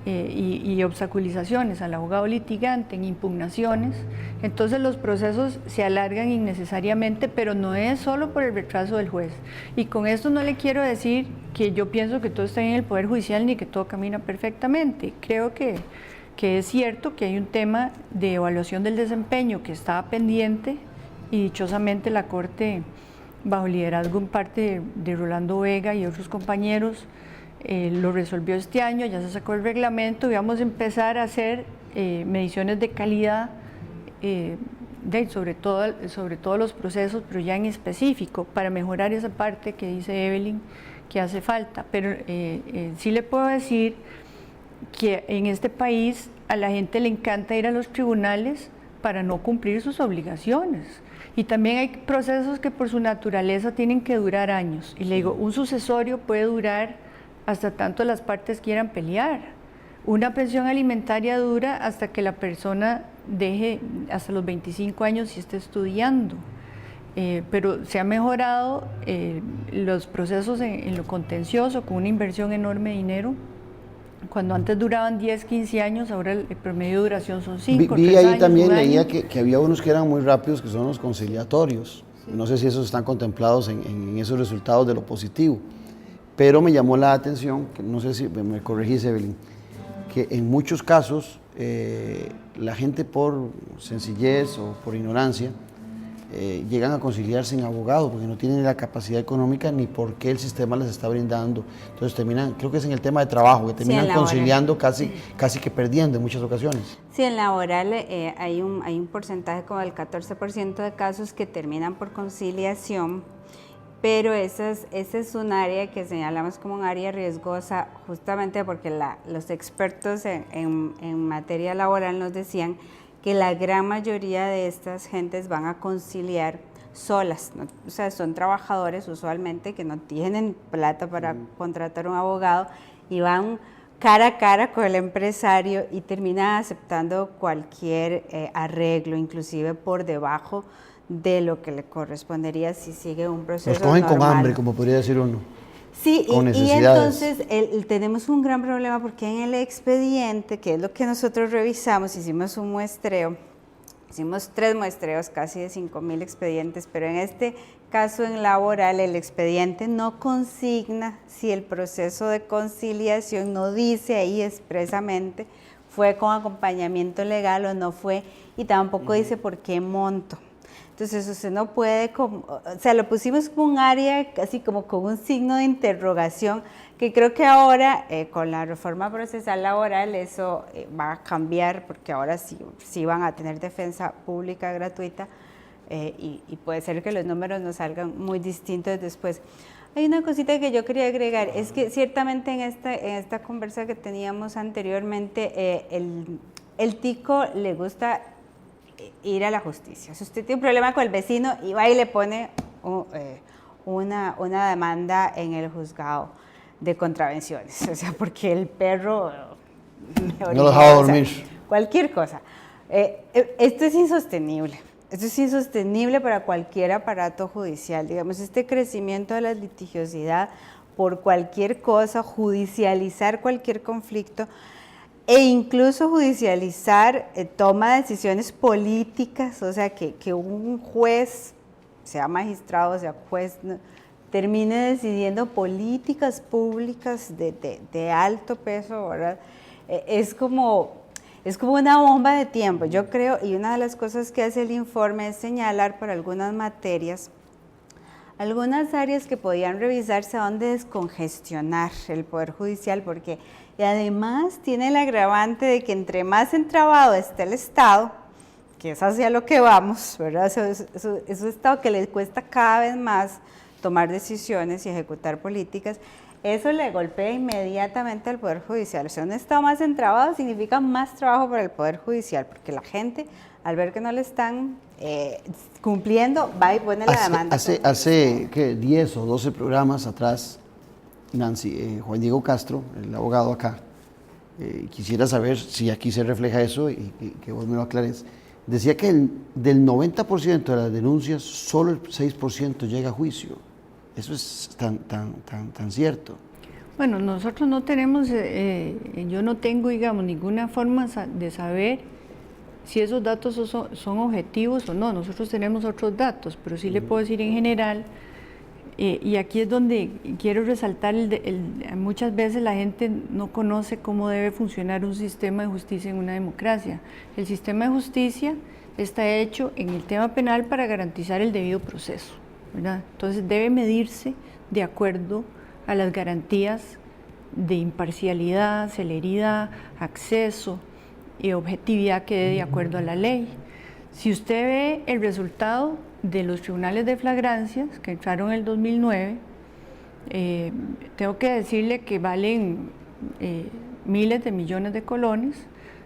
Speaker 8: y obstaculizaciones al abogado litigante en impugnaciones, entonces los procesos se alargan innecesariamente, pero no es solo por el retraso del juez. Y con esto no le quiero decir que yo pienso que todo está en el Poder Judicial ni que todo camina perfectamente. Creo que es cierto que hay un tema de evaluación del desempeño que estaba pendiente y dichosamente la Corte, bajo liderazgo en parte de Rolando Vega y otros compañeros, lo resolvió este año, ya se sacó el reglamento y vamos a empezar a hacer mediciones de calidad sobre todos los procesos, pero ya en específico, para mejorar esa parte que dice Evelyn que hace falta. Pero sí le puedo decir que en este país a la gente le encanta ir a los tribunales para no cumplir sus obligaciones. Y también hay procesos que por su naturaleza tienen que durar años. Y le digo, un sucesorio puede durar hasta tanto las partes quieran pelear. Una pensión alimentaria dura hasta que la persona deje, hasta los 25 años si está estudiando. Pero se ha mejorado los procesos en lo contencioso con una inversión enorme de dinero. Cuando antes duraban 10, 15 años, ahora el promedio de duración son 5,
Speaker 2: Vi
Speaker 8: 3
Speaker 2: ahí
Speaker 8: años,
Speaker 2: también,
Speaker 8: un año.
Speaker 2: leía que había unos que eran muy rápidos, que son los conciliatorios. No sé si esos están contemplados en esos resultados de lo positivo. Pero me llamó la atención, que no sé si me corregís, Evelyn, que en muchos casos la gente por sencillez o por ignorancia llegan a conciliar sin abogado porque no tienen la capacidad económica ni porque el sistema les está brindando. Entonces terminan, creo que es en el tema de trabajo, que terminan conciliando casi que perdiendo en muchas ocasiones.
Speaker 7: Sí, en laboral hay un porcentaje como del 14% de casos que terminan por conciliación, pero ese es un área que señalamos como un área riesgosa justamente porque los expertos en materia laboral nos decían que la gran mayoría de estas gentes van a conciliar solas, ¿no? O sea, son trabajadores usualmente que no tienen plata para contratar un abogado y van cara a cara con el empresario y terminan aceptando cualquier arreglo, inclusive por debajo de lo que le correspondería si sigue un proceso
Speaker 2: Los cogen
Speaker 7: normal.
Speaker 2: con hambre, como podría decir uno.
Speaker 7: Sí,
Speaker 2: y
Speaker 7: entonces tenemos un gran problema porque en el expediente, que es lo que nosotros revisamos, hicimos un muestreo, hicimos 3 muestreos, casi de 5,000 expedientes, pero en este caso en laboral el expediente no consigna si el proceso de conciliación, no dice ahí expresamente, fue con acompañamiento legal o no fue, y tampoco dice por qué monto. Entonces usted no puede, o sea, lo pusimos como un área, así como con un signo de interrogación, que creo que ahora con la reforma procesal laboral eso va a cambiar, porque ahora sí van a tener defensa pública gratuita y puede ser que los números nos salgan muy distintos después. Hay una cosita que yo quería agregar, es que ciertamente en esta conversa que teníamos anteriormente, el tico le gusta ir a la justicia. Si usted tiene un problema con el vecino y va y le pone una demanda en el juzgado de contravenciones, o sea, porque el perro
Speaker 2: no lo dejaba dormir.
Speaker 7: O sea, cualquier cosa. Esto es insostenible. Esto es insostenible para cualquier aparato judicial. Digamos, este crecimiento de la litigiosidad por cualquier cosa, judicializar cualquier conflicto, e incluso judicializar toma de decisiones políticas, o sea, que un juez, sea magistrado, sea juez, termine decidiendo políticas públicas de alto peso, ¿verdad? Es como una bomba de tiempo, yo creo, y una de las cosas que hace el informe es señalar por algunas materias, algunas áreas que podían revisarse a dónde descongestionar el Poder Judicial, porque y además tiene el agravante de que entre más entrabado está el Estado, que es hacia lo que vamos, ¿verdad? Eso es un Estado que le cuesta cada vez más tomar decisiones y ejecutar políticas, eso le golpea inmediatamente al Poder Judicial. O sea, un Estado más entrabado significa más trabajo para el Poder Judicial, porque la gente, al ver que no le están cumpliendo, va y pone la demanda.
Speaker 2: Hace 10 o 12 programas atrás, Nancy, Juan Diego Castro, el abogado acá, quisiera saber si aquí se refleja eso y que vos me lo aclares. Decía que del 90% de las denuncias, solo el 6% llega a juicio. Eso es tan cierto.
Speaker 8: Bueno, nosotros no tenemos, yo no tengo, digamos, ninguna forma de saber si esos datos son objetivos o no. Nosotros tenemos otros datos, pero sí le puedo decir en general, y aquí es donde quiero resaltar, muchas veces la gente no conoce cómo debe funcionar un sistema de justicia en una democracia. El sistema de justicia está hecho en el tema penal para garantizar el debido proceso, ¿verdad? Entonces debe medirse de acuerdo a las garantías de imparcialidad, celeridad, acceso y objetividad que dé de acuerdo a la ley. Si usted ve el resultado de los tribunales de flagrancias que entraron en el 2009, tengo que decirle que valen miles de millones de colones.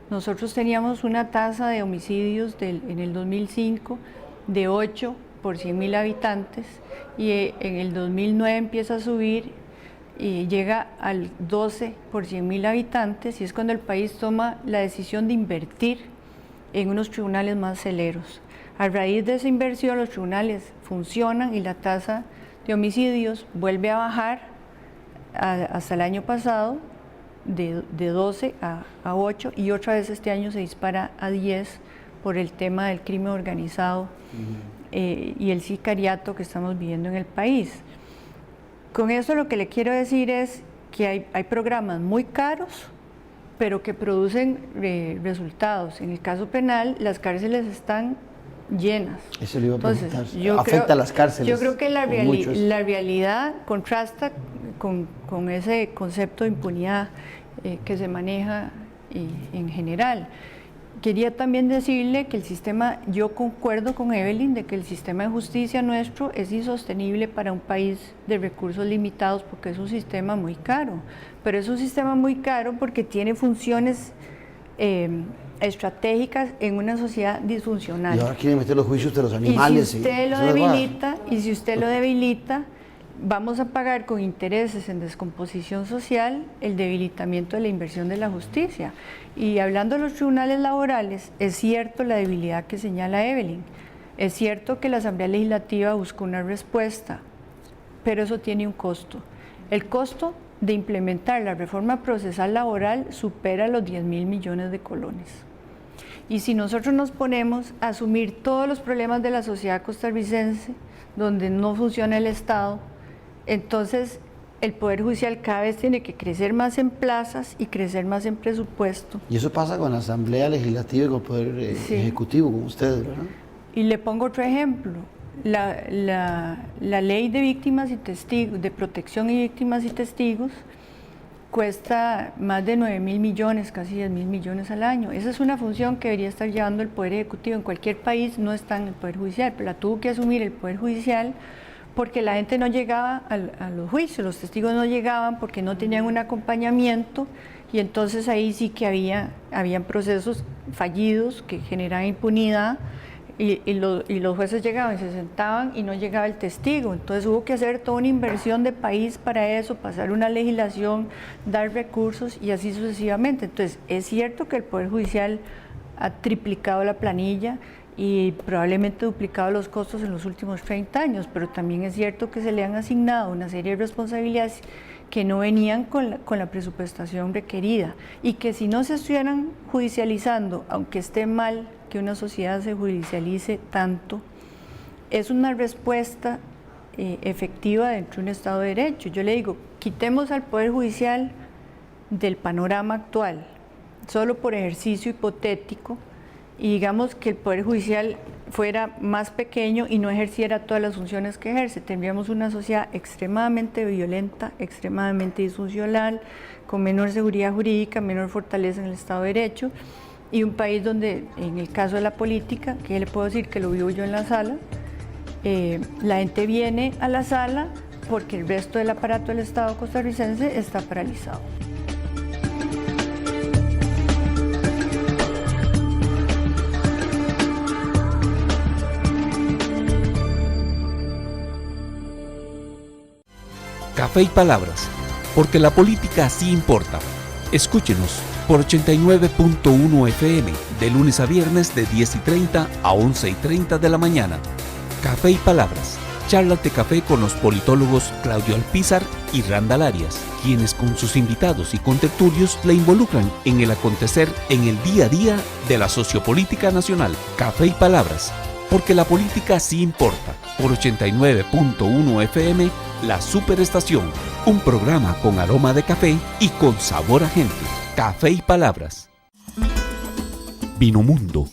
Speaker 8: Nosotros teníamos una tasa de homicidios en el 2005 de 8 por 100.000 habitantes y en el 2009 empieza a subir y llega al 12 por 100.000 habitantes, y es cuando el país toma la decisión de invertir en unos tribunales más celeros. A raíz de esa inversión los tribunales funcionan y la tasa de homicidios vuelve a bajar hasta el año pasado de 12 a 8, y otra vez este año se dispara a 10 por el tema del crimen organizado y el sicariato que estamos viviendo en el país. Con eso lo que le quiero decir es que hay programas muy caros, pero que producen resultados. En el caso penal, las cárceles están llenas.
Speaker 2: Eso le iba a preguntar.
Speaker 8: Entonces,
Speaker 2: afecta a las cárceles.
Speaker 8: Yo creo que la realidad contrasta con ese concepto de impunidad que se maneja en general. Quería también decirle que el sistema, yo concuerdo con Evelyn, de que el sistema de justicia nuestro es insostenible para un país de recursos limitados, porque es un sistema muy caro, pero es un sistema muy caro porque tiene funciones estratégicas en una sociedad disfuncional.
Speaker 2: Y ahora quieren meter los juicios de los animales.
Speaker 8: Y si usted lo debilita, vamos a pagar con intereses en descomposición social el debilitamiento de la inversión de la justicia. Y hablando de los tribunales laborales, es cierto la debilidad que señala Evelyn, es cierto que la Asamblea Legislativa buscó una respuesta, pero eso tiene un costo. El costo de implementar la reforma procesal laboral supera los 10.000 millones de colones. Y si nosotros nos ponemos a asumir todos los problemas de la sociedad costarricense, donde no funciona el Estado, entonces el Poder Judicial cada vez tiene que crecer más en plazas y crecer más en presupuesto.
Speaker 2: Y eso pasa con la Asamblea Legislativa y con el Poder Ejecutivo, con ustedes, ¿verdad?
Speaker 8: Y le pongo otro ejemplo. La ley de víctimas y testigos, de protección y víctimas y testigos, cuesta más de 9.000 millones, casi 10.000 millones al año. Esa es una función que debería estar llevando el Poder Ejecutivo. En cualquier país no está en el Poder Judicial, pero la tuvo que asumir el Poder Judicial porque la gente no llegaba a los juicios, los testigos no llegaban porque no tenían un acompañamiento, y entonces ahí sí que habían procesos fallidos que generaban impunidad, y los jueces llegaban y se sentaban y no llegaba el testigo. Entonces hubo que hacer toda una inversión de país para eso, pasar una legislación, dar recursos y así sucesivamente. Entonces es cierto que el Poder Judicial ha triplicado la planilla y probablemente duplicado los costos en los últimos 30 años, pero también es cierto que se le han asignado una serie de responsabilidades que no venían con la presupuestación requerida, y que si no se estuvieran judicializando, aunque esté mal que una sociedad se judicialice tanto, es una respuesta efectiva dentro de un Estado de Derecho. Yo le digo, quitemos al Poder Judicial del panorama actual, solo por ejercicio hipotético, y digamos que el Poder Judicial fuera más pequeño y no ejerciera todas las funciones que ejerce. Tendríamos una sociedad extremadamente violenta, extremadamente disfuncional, con menor seguridad jurídica, menor fortaleza en el Estado de Derecho, y un país donde, en el caso de la política, que le puedo decir que lo vivo yo en la sala, la gente viene a la sala porque el resto del aparato del Estado costarricense está paralizado.
Speaker 1: Café y Palabras, porque la política sí importa. Escúchenos por 89.1 FM, de lunes a viernes de 10:30 a 11:30 de la mañana. Café y Palabras, charlas de café con los politólogos Claudio Alpizar y Randall Arias, quienes con sus invitados y contertulios la involucran en el acontecer en el día a día de la sociopolítica nacional. Café y Palabras, porque la política sí importa. Por 89.1 FM, La Superestación, un programa con aroma de café y con sabor a gente. Café y Palabras. Vinomundo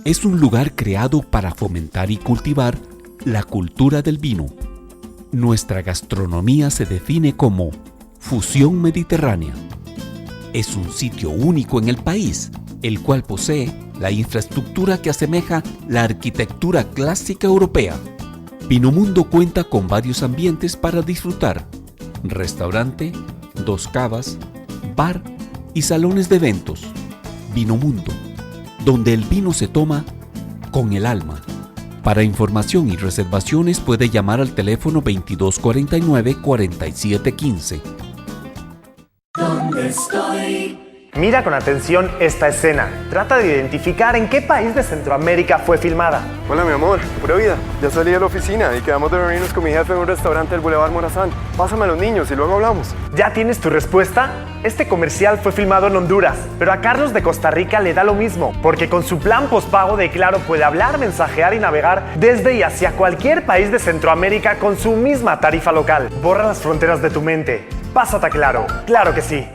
Speaker 1: es un lugar creado para fomentar y cultivar la cultura del vino. Nuestra gastronomía se define como fusión mediterránea. Es un sitio único en el país, el cual posee la infraestructura que asemeja la arquitectura clásica europea. Vinomundo cuenta con varios ambientes para disfrutar: restaurante, 2 cavas, bar y salones de eventos. Vinomundo, donde el vino se toma con el alma. Para información y reservaciones puede llamar al teléfono 2249-4715.
Speaker 10: ¿Dónde estoy? Mira con atención esta escena. Trata de identificar en qué país de Centroamérica fue filmada.
Speaker 11: Hola, mi amor. Pura vida. Ya salí de la oficina y quedamos de reunirnos con mi jefe en un restaurante del Boulevard Morazán. Pásame a los niños y luego hablamos.
Speaker 10: ¿Ya tienes tu respuesta? Este comercial fue filmado en Honduras, pero a Carlos de Costa Rica le da lo mismo, porque con su plan postpago de Claro puede hablar, mensajear y navegar desde y hacia cualquier país de Centroamérica con su misma tarifa local. Borra las fronteras de tu mente. Pásate a Claro. Claro que sí.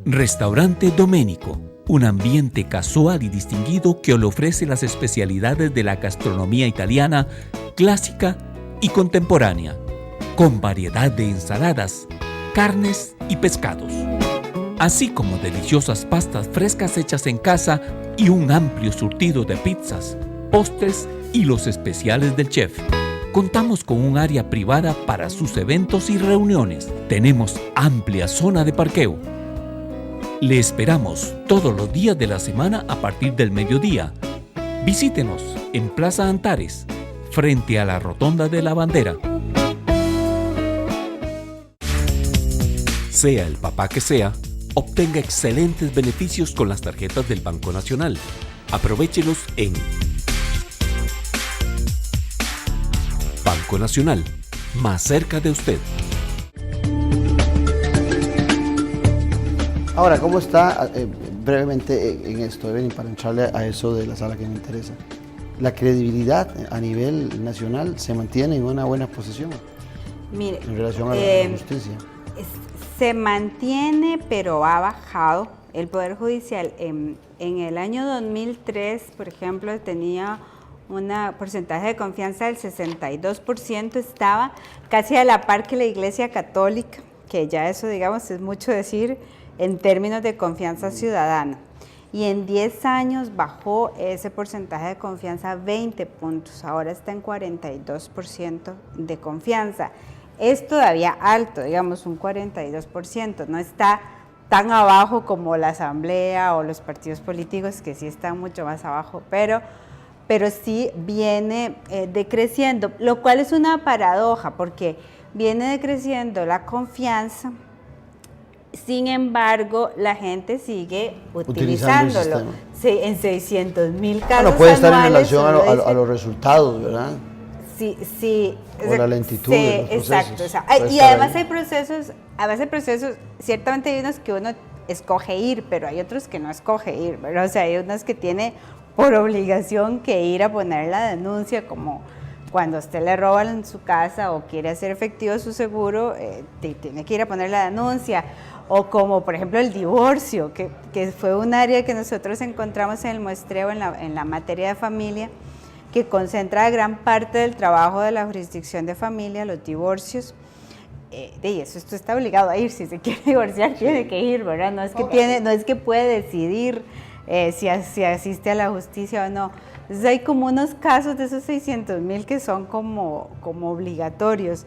Speaker 1: Restaurante Doménico, un ambiente casual y distinguido que le ofrece las especialidades de la gastronomía italiana clásica y contemporánea, con variedad de ensaladas, carnes y pescados, así como deliciosas pastas frescas hechas en casa y un amplio surtido de pizzas, postres y los especiales del chef. Contamos con un área privada para sus eventos y reuniones. Tenemos amplia zona de parqueo. Le esperamos todos los días de la semana a partir del mediodía. Visítenos en Plaza Antares, frente a la Rotonda de la Bandera. Sea el papá que sea, obtenga excelentes beneficios con las tarjetas del Banco Nacional. Aprovéchelos en Banco Nacional, más cerca de usted.
Speaker 2: Ahora, ¿cómo está, brevemente en esto, Evelyn, para entrarle a eso de la sala que me interesa? ¿La credibilidad a nivel nacional se mantiene en una buena posición?
Speaker 7: Mire,
Speaker 2: en relación a la justicia?
Speaker 7: Se mantiene, pero ha bajado. El Poder Judicial en el año 2003, por ejemplo, tenía un porcentaje de confianza del 62%, estaba casi a la par que la Iglesia Católica, que ya eso, digamos, es mucho decir en términos de confianza ciudadana. Y en 10 años bajó ese porcentaje de confianza 20 puntos, ahora está en 42% de confianza. Es todavía alto, digamos, un 42%, no está tan abajo como la Asamblea o los partidos políticos, que sí están mucho más abajo, pero sí viene decreciendo, lo cual es una paradoja, porque viene decreciendo la confianza. Sin embargo, la gente sigue utilizándolo. Sí, en 600,000 casos
Speaker 2: bueno, puede estar en relación a los resultados, ¿verdad?
Speaker 7: Sí.
Speaker 2: O la lentitud de los
Speaker 7: exacto,
Speaker 2: procesos.
Speaker 7: Y además hay procesos, ciertamente hay unos que uno escoge ir, pero hay otros que no escoge ir, ¿verdad? O sea, hay unos que tiene por obligación que ir a poner la denuncia, como cuando a usted le roban en su casa o quiere hacer efectivo su seguro, tiene que ir a poner la denuncia. O como por ejemplo el divorcio, que fue un área que nosotros encontramos en el muestreo en la materia de familia, que concentra gran parte del trabajo de la jurisdicción de familia, los divorcios. De eso usted está obligado a ir, si se quiere divorciar tiene que ir, ¿verdad? No es que puede decidir si asiste a la justicia o no. Entonces hay como unos casos de esos 600,000 que son como obligatorios.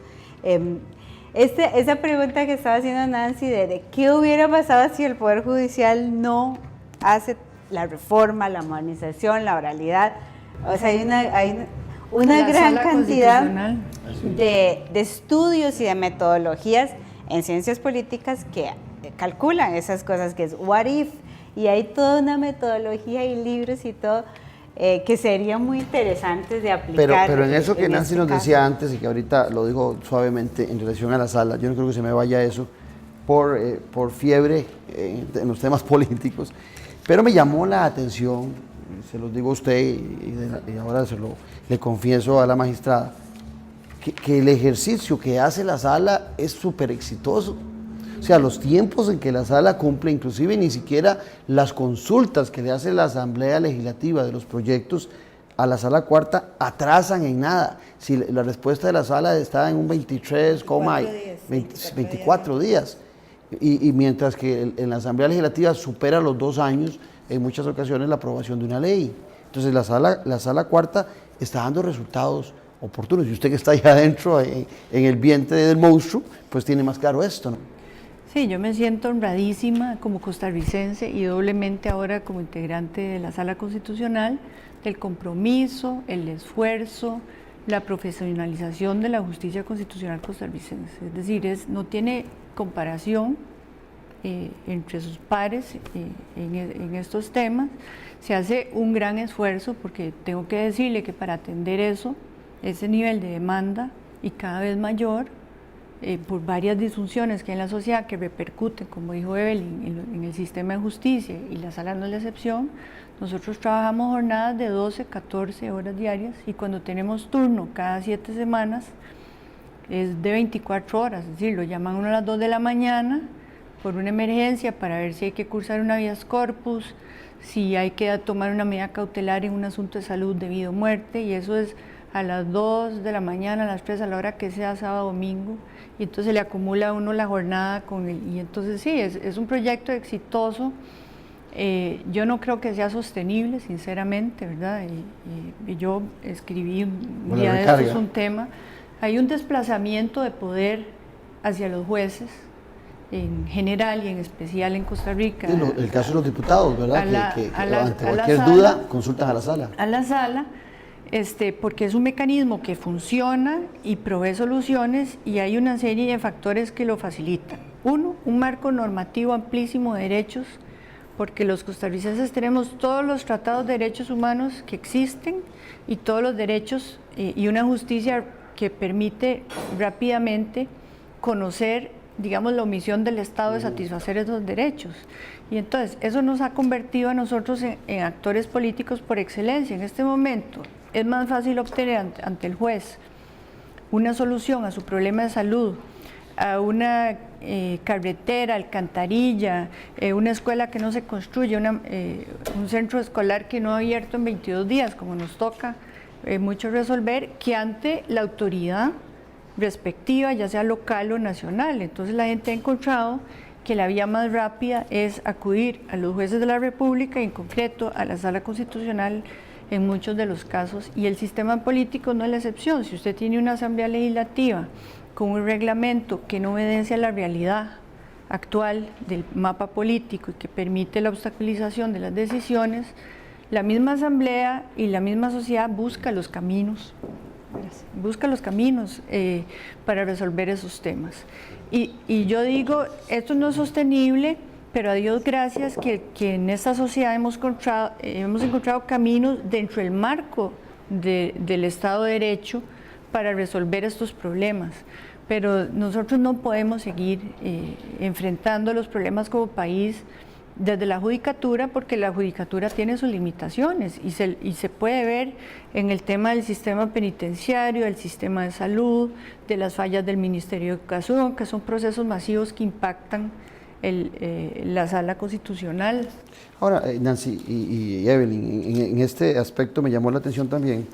Speaker 7: Esa pregunta que estaba haciendo Nancy de qué hubiera pasado si el Poder Judicial no hace la reforma, la modernización, la oralidad. O sea, hay una gran cantidad de estudios y de metodologías en ciencias políticas que calculan esas cosas, que es what if, y hay toda una metodología y libros y todo que serían muy interesantes de aplicar.
Speaker 2: Pero en eso que Nancy nos
Speaker 7: caso.
Speaker 2: decía antes y que ahorita lo dijo suavemente en relación a la sala, yo no creo que se me vaya eso por fiebre en los temas políticos, pero me llamó la atención, se los digo a usted y ahora le confieso a la magistrada, que el ejercicio que hace la sala es súper exitoso. O sea, los tiempos en que la sala cumple, inclusive ni siquiera las consultas que le hace la Asamblea Legislativa de los proyectos a la sala cuarta atrasan en nada. Si la respuesta de la sala está en un 24 días. Y mientras que en la Asamblea Legislativa supera los 2 años, en muchas ocasiones, la aprobación de una ley. Entonces la sala cuarta está dando resultados oportunos. Y usted que está allá adentro, en el vientre del monstruo, pues tiene más claro esto, ¿no?
Speaker 8: Sí, yo me siento honradísima como costarricense y doblemente ahora como integrante de la Sala Constitucional del compromiso, el esfuerzo, la profesionalización de la justicia constitucional costarricense. Es decir, no tiene comparación entre sus pares en estos temas. Se hace un gran esfuerzo porque tengo que decirle que para atender eso, ese nivel de demanda y cada vez mayor, por varias disfunciones que hay en la sociedad que repercuten, como dijo Evelyn, en el sistema de justicia, y la sala no es la excepción. Nosotros trabajamos jornadas de 12, 14 horas diarias y cuando tenemos turno cada 7 semanas es de 24 horas, es decir, lo llaman uno a las 2 de la mañana por una emergencia para ver si hay que cursar un habeas corpus, si hay que tomar una medida cautelar en un asunto de salud de vida o muerte, y eso es a las 2 de la mañana, a las 3, a la hora que sea, sábado, domingo, y entonces le acumula a uno la jornada y entonces sí, es un proyecto exitoso. Yo no creo que sea sostenible, sinceramente, ¿verdad? Y yo escribí un día de estos un tema. Hay un desplazamiento de poder hacia los jueces, en general y en especial en Costa Rica.
Speaker 2: El caso de los diputados, ¿verdad? Que ante cualquier duda consultan a la sala.
Speaker 8: A la sala. Porque es un mecanismo que funciona y provee soluciones y hay una serie de factores que lo facilitan. Uno, un marco normativo amplísimo de derechos, porque los costarricenses tenemos todos los tratados de derechos humanos que existen y todos los derechos y una justicia que permite rápidamente conocer, digamos, la omisión del Estado de satisfacer esos derechos. Y entonces eso nos ha convertido a nosotros en actores políticos por excelencia. En este momento es más fácil obtener ante el juez una solución a su problema de salud, a una carretera, alcantarilla, una escuela que no se construye, un centro escolar que no ha abierto en 22 días, como nos toca mucho resolver, que ante la autoridad respectiva, ya sea local o nacional. Entonces la gente ha encontrado que la vía más rápida es acudir a los jueces de la República y en concreto a la Sala Constitucional en muchos de los casos, y el sistema político no es la excepción. Si usted tiene una asamblea legislativa con un reglamento que no obedece a la realidad actual del mapa político y que permite la obstaculización de las decisiones, la misma asamblea y la misma sociedad busca los caminos para resolver esos temas. Y yo digo, esto no es sostenible, pero a Dios gracias que en esta sociedad hemos encontrado caminos dentro del marco del Estado de Derecho para resolver estos problemas. Pero nosotros no podemos seguir enfrentando los problemas como país desde la judicatura, porque la judicatura tiene sus limitaciones y se puede ver en el tema del sistema penitenciario, del sistema de salud, de las fallas del Ministerio de Educación, que son procesos masivos que impactan la sala constitucional.
Speaker 2: Ahora, Nancy y Evelyn, en este aspecto me llamó la atención también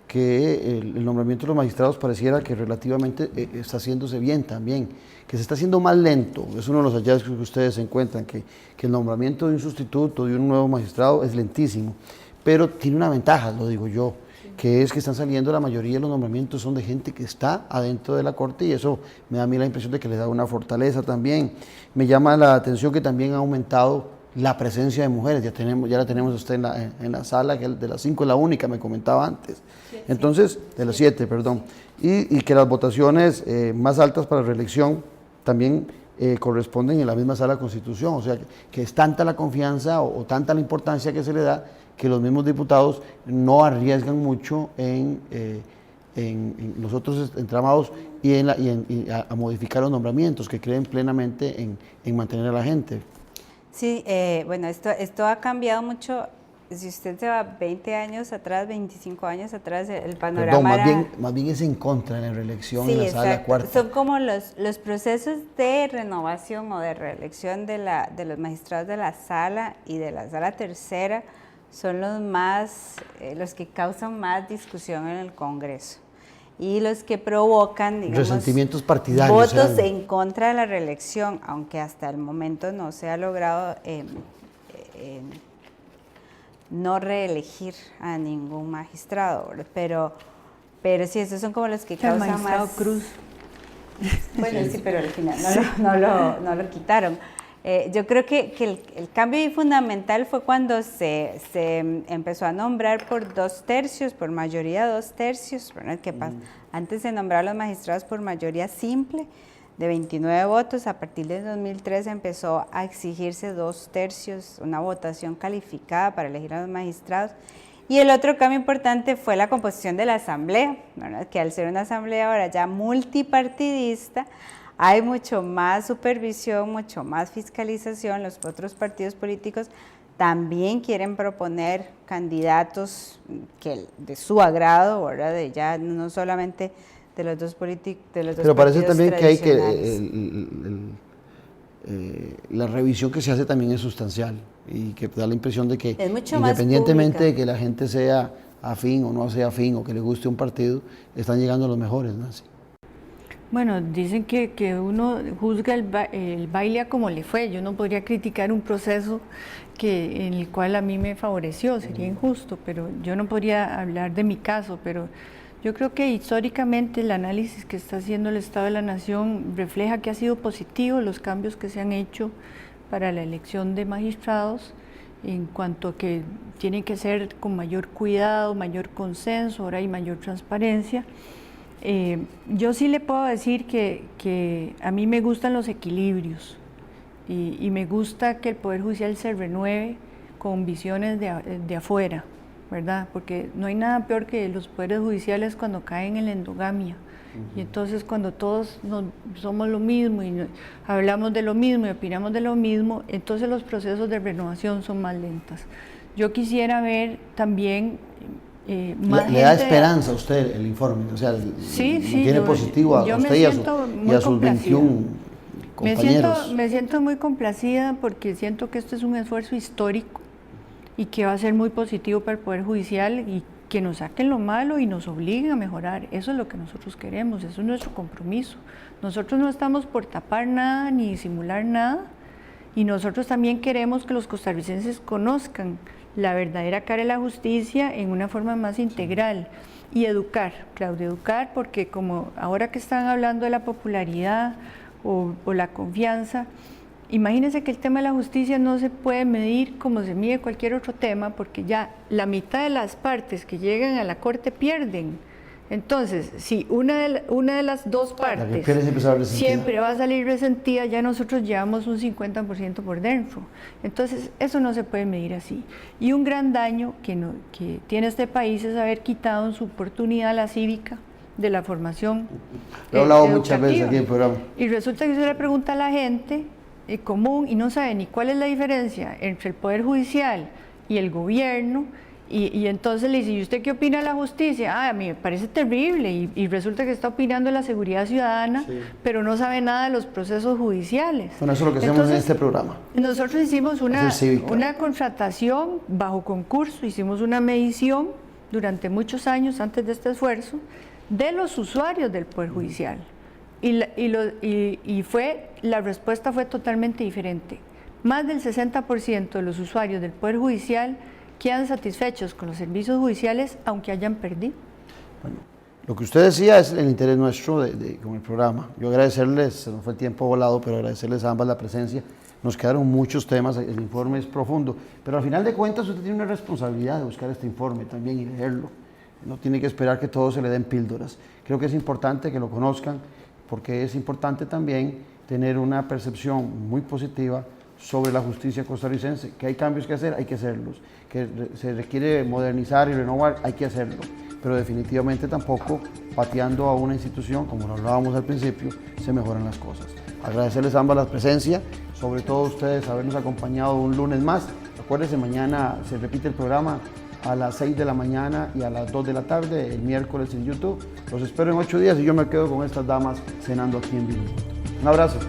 Speaker 2: que el nombramiento de los magistrados pareciera que relativamente está haciéndose bien también, que se está haciendo más lento. Es uno de los hallazgos que ustedes encuentran, que el nombramiento de un sustituto, de un nuevo magistrado, es lentísimo, pero tiene una ventaja, lo digo yo, que es que están saliendo, la mayoría de los nombramientos son de gente que está adentro de la Corte, y eso me da a mí la impresión de que le da una fortaleza también. Me llama la atención que también ha aumentado la presencia de mujeres, ya la tenemos usted en la sala, que de las 5 es la única, me comentaba antes. Entonces, de las 7, perdón. Y que las votaciones más altas para reelección también corresponden en la misma sala de Constitución, o sea, que es tanta la confianza o tanta la importancia que se le da, que los mismos diputados no arriesgan mucho en los otros entramados y a modificar los nombramientos, que creen plenamente en mantener a la gente.
Speaker 7: Sí, bueno, esto ha cambiado mucho. Si usted se va 20 años atrás, 25 años atrás, el panorama
Speaker 2: más bien es en contra de la reelección,
Speaker 7: sí,
Speaker 2: en la sala cuarta.
Speaker 7: Son como los procesos de renovación o de reelección de los magistrados de la sala y de la sala tercera, son los que causan más discusión en el Congreso y los que provocan, digamos,
Speaker 2: resentimientos partidarios,
Speaker 7: votos en contra de la reelección, aunque hasta el momento no se ha logrado no reelegir a ningún magistrado, pero sí, esos son como los que causan más...
Speaker 8: Cruz.
Speaker 7: Bueno, sí, pero al final no lo quitaron. Yo creo que el cambio fundamental fue cuando se empezó a nombrar por 2 tercios, por mayoría 2 tercios, ¿verdad? Antes se nombraban los magistrados por mayoría simple, de 29 votos, a partir del 2003 empezó a exigirse 2 tercios, una votación calificada para elegir a los magistrados. Y el otro cambio importante fue la composición de la asamblea, ¿verdad? Que al ser una asamblea ahora ya multipartidista, hay mucho más supervisión, mucho más fiscalización. Los otros partidos políticos también quieren proponer candidatos de su agrado, ¿verdad? Ya no solamente de los dos políticos,
Speaker 2: pero parece también que hay la revisión que se hace también es sustancial y que da la impresión de que independientemente de que la gente sea afín o no sea afín o que le guste un partido, están llegando los mejores, Nancy.
Speaker 8: Bueno, dicen que uno juzga el baile a como le fue. Yo no podría criticar un proceso en el cual a mí me favoreció, sería injusto, pero yo no podría hablar de mi caso, pero yo creo que históricamente el análisis que está haciendo el Estado de la Nación refleja que ha sido positivo los cambios que se han hecho para la elección de magistrados, en cuanto a que tienen que ser con mayor cuidado, mayor consenso, ahora hay mayor transparencia. Yo sí le puedo decir que a mí me gustan los equilibrios y me gusta que el Poder Judicial se renueve con visiones de afuera, ¿verdad? Porque no hay nada peor que los poderes judiciales cuando caen en la endogamia. Y entonces cuando todos somos lo mismo y hablamos de lo mismo y opinamos de lo mismo, entonces los procesos de renovación son más lentos. Yo quisiera ver también
Speaker 2: ¿Le da esperanza a usted el informe? O sea, tiene positivo a usted y a sus 21 compañeros.
Speaker 8: Me siento muy complacida porque siento que esto es un esfuerzo histórico y que va a ser muy positivo para el Poder Judicial y que nos saquen lo malo y nos obliguen a mejorar. Eso es lo que nosotros queremos, eso es nuestro compromiso. Nosotros no estamos por tapar nada ni disimular nada y nosotros también queremos que los costarricenses conozcan la verdadera cara de la justicia en una forma más integral y educar, Claudia, educar, porque como ahora que están hablando de la popularidad o la confianza, imagínense que el tema de la justicia no se puede medir como se mide cualquier otro tema, porque ya la mitad de las partes que llegan a la Corte pierden. Entonces, si una de las dos partes siempre va a salir resentida, ya nosotros llevamos un 50% por dentro. Entonces, eso no se puede medir así. Y un gran daño que tiene este país es haber quitado en su oportunidad la cívica de la formación.
Speaker 2: Lo he hablado muchas veces aquí en el programa.
Speaker 8: Y resulta que se le pregunta a la gente común y no sabe ni cuál es la diferencia entre el Poder Judicial y el gobierno, y entonces le dice, ¿y usted qué opina de la justicia? A mí me parece terrible, y resulta que está opinando de la seguridad ciudadana, sí, pero no sabe nada de los procesos judiciales.
Speaker 2: Bueno, eso es lo que hacemos en este programa.
Speaker 8: Nosotros hicimos una contratación bajo concurso, hicimos una medición durante muchos años antes de este esfuerzo de los usuarios del Poder Judicial, la respuesta fue totalmente diferente. Más del 60% de los usuarios del Poder Judicial quedan satisfechos con los servicios judiciales, aunque hayan perdido.
Speaker 2: Bueno, lo que usted decía es el interés nuestro con el programa. Yo agradecerles, se nos fue el tiempo volado, pero agradecerles a ambas la presencia. Nos quedaron muchos temas, el informe es profundo, pero al final de cuentas usted tiene una responsabilidad de buscar este informe también y leerlo. No tiene que esperar que todo se le den píldoras. Creo que es importante que lo conozcan, porque es importante también tener una percepción muy positiva sobre la justicia costarricense. Que hay cambios que hacer, hay que hacerlos. Que se requiere modernizar y renovar, hay que hacerlo. Pero definitivamente tampoco pateando a una institución, como lo hablábamos al principio, se mejoran las cosas. Agradecerles a ambas la presencia, sobre todo a ustedes habernos acompañado un lunes más. Acuérdense, mañana se repite el programa a las 6 de la mañana y a las 2 de la tarde, el miércoles en YouTube. Los espero en 8 días y yo me quedo con estas damas cenando aquí en Vivo. Un abrazo.